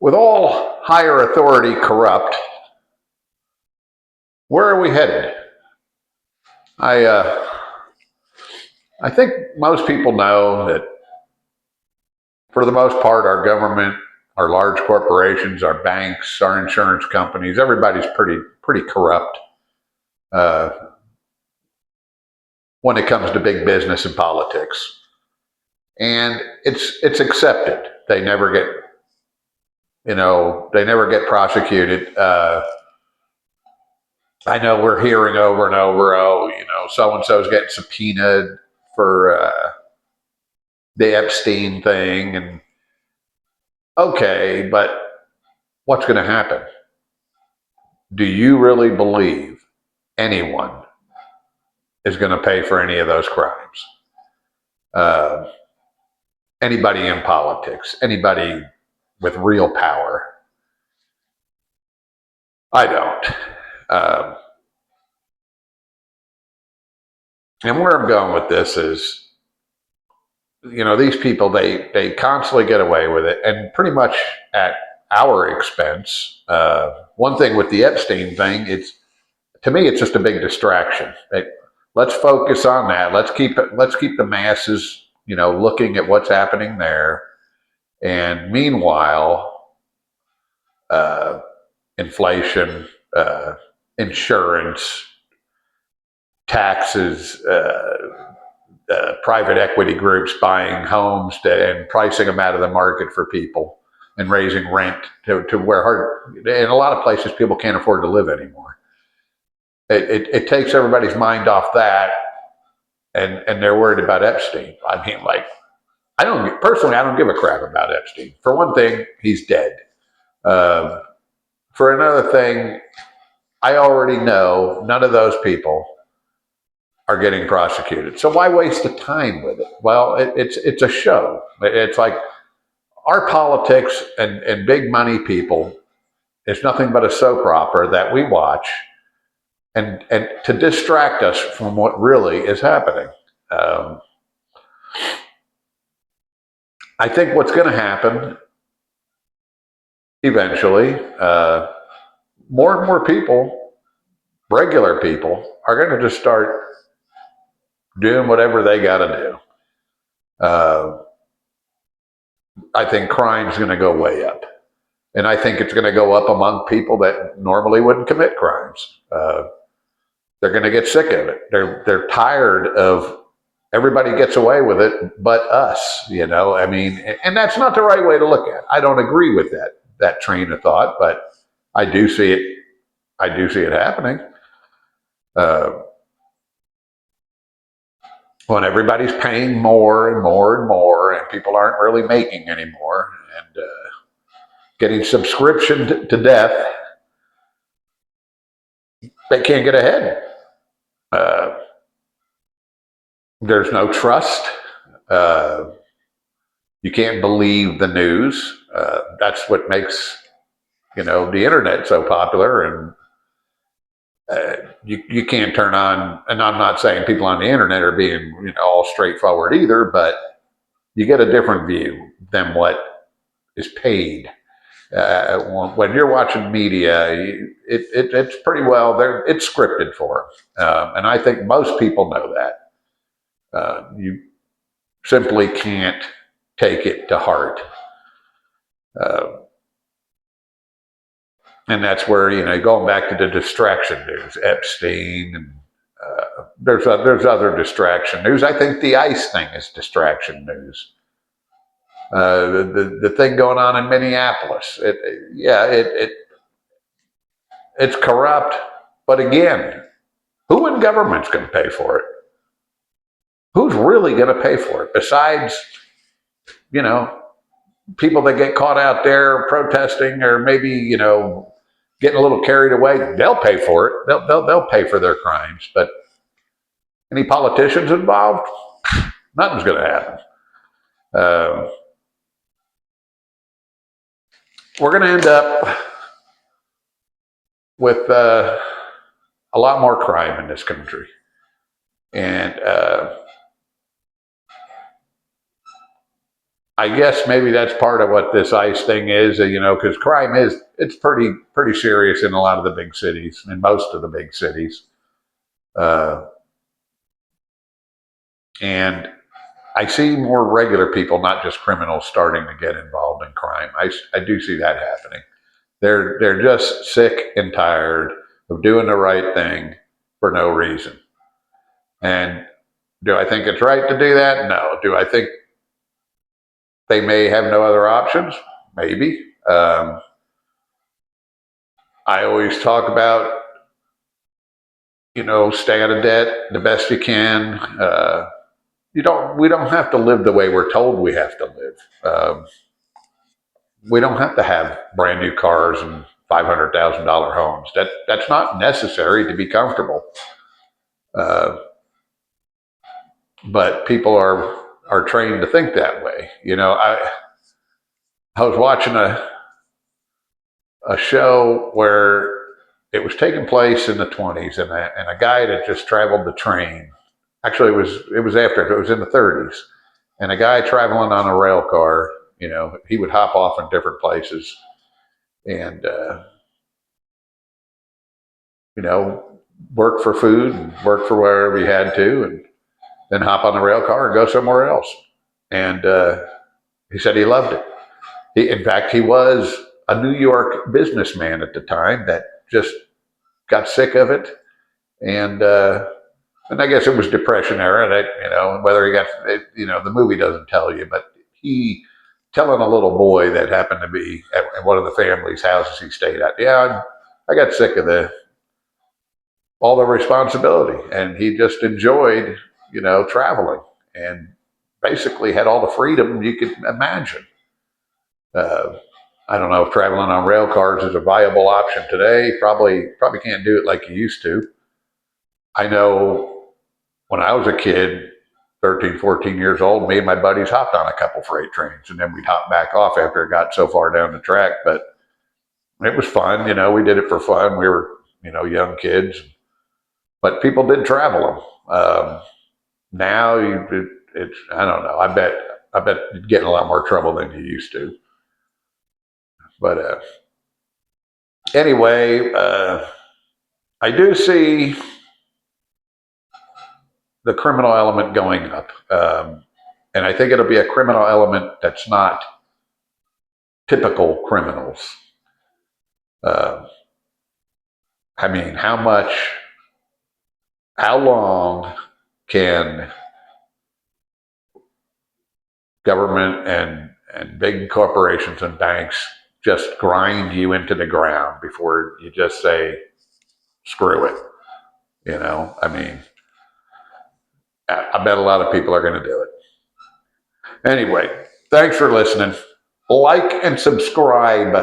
With all higher authority corrupt, where are we headed? I uh, I think most people know that for the most part, our government, our large corporations, our banks, our insurance companies, everybody's pretty corrupt uh, when it comes to big business and politics, and it's accepted. They never get prosecuted. I know we're hearing over and over, oh, so and so's getting subpoenaed for the Epstein thing, and okay, but what's going to happen? Do you really believe anyone is going to pay for any of those crimes? Uh, Anybody in politics, anybody with real power? I don't. Um, and where I'm going with this is, these people, they constantly get away with it, and pretty much at our expense. One thing with the Epstein thing, to me, it's just a big distraction. Let's focus on that. Let's keep the masses, looking at what's happening there. And meanwhile, uh, inflation, insurance, taxes, private equity groups buying homes and pricing them out of the market for people and raising rent to where in a lot of places people can't afford to live anymore. It takes everybody's mind off that, and they're worried about Epstein. I mean, like, I don't give a crap about Epstein. For one thing, he's dead. Um, for another thing, I already know none of those people are getting prosecuted. So why waste the time with it? Well, it's a show. It's like our politics and big money people is nothing but a soap opera that we watch and to distract us from what really is happening. Um, I think what's going to happen eventually, more and more people, regular people, are going to just start doing whatever they got to do. I think crime is going to go way up. And I think it's going to go up among people that normally wouldn't commit crimes. They're going to get sick of it. They're tired of everybody gets away with it but us. I mean, and that's not the right way to look at it. I don't agree with that train of thought, but I do see it. I do see it happening. Uh, when everybody's paying more and more and more, and people aren't really making anymore, and getting subscription to death, they can't get ahead. Uh, there's no trust. Uh, you can't believe the news. That's what makes the internet so popular, and you can't turn on. And I'm not saying people on the internet are being all straightforward either, but you get a different view than what is paid. When you're watching media, it's pretty well there. It's scripted for them, and I think most people know that. You simply can't take it to heart, uh, and that's where going back to the distraction news, Epstein, and there's other distraction news. I think the ICE thing is distraction news. The thing going on in Minneapolis, it's corrupt, but again, who in government's going to pay for it? Who's really going to pay for it besides, people that get caught out there protesting or maybe, getting a little carried away? They'll pay for it. They'll pay for their crimes. But any politicians involved? Nothing's going to happen. We're going to end up with a lot more crime in this country. And I guess maybe that's part of what this ICE thing is, because crime it's pretty serious in a lot of the big cities, in most of the big cities, uh, and I see more regular people, not just criminals, starting to get involved in crime. I do see that happening. They're just sick and tired of doing the right thing for no reason. And do I think it's right to do that? No. Do I think they may have no other options? Maybe. I always talk about, stay out of debt the best you can. We don't have to live the way we're told we have to live. We don't have to have brand new cars and $500,000 homes. That's not necessary to be comfortable. Uh, but people are trained to think that way. I was watching a show where it was taking place in the 20s, and a guy that just traveled the train. Actually, it was in the 30s, and a guy traveling on a rail car. He would hop off in different places, and work for food and work for wherever he had to, and then hop on the rail car and go somewhere else. And he said he loved it. In fact, he was a New York businessman at the time that just got sick of it, and I guess it was Depression era. That whether he got the movie doesn't tell you, but he telling a little boy that happened to be at one of the family's houses he stayed at. Yeah, I got sick of all the responsibility, and he just enjoyed traveling, and basically had all the freedom you could imagine. Uh, I don't know if traveling on rail cars is a viable option today. Probably can't do it like you used to. I know when I was a kid, 13, 14 years old, me and my buddies hopped on a couple freight trains, and then we'd hop back off after it got so far down the track. But it was fun. We did it for fun. We were, young kids, but people did travel them. Now it's, I don't know. I bet you'd get in a lot more trouble than you used to. But anyway, I do see the criminal element going up. And I think it'll be a criminal element that's not typical criminals. Uh, I mean, how long can government and big corporations and banks just grind you into the ground before you just say, screw it? I mean, I bet a lot of people are going to do it. Anyway, thanks for listening. Like and subscribe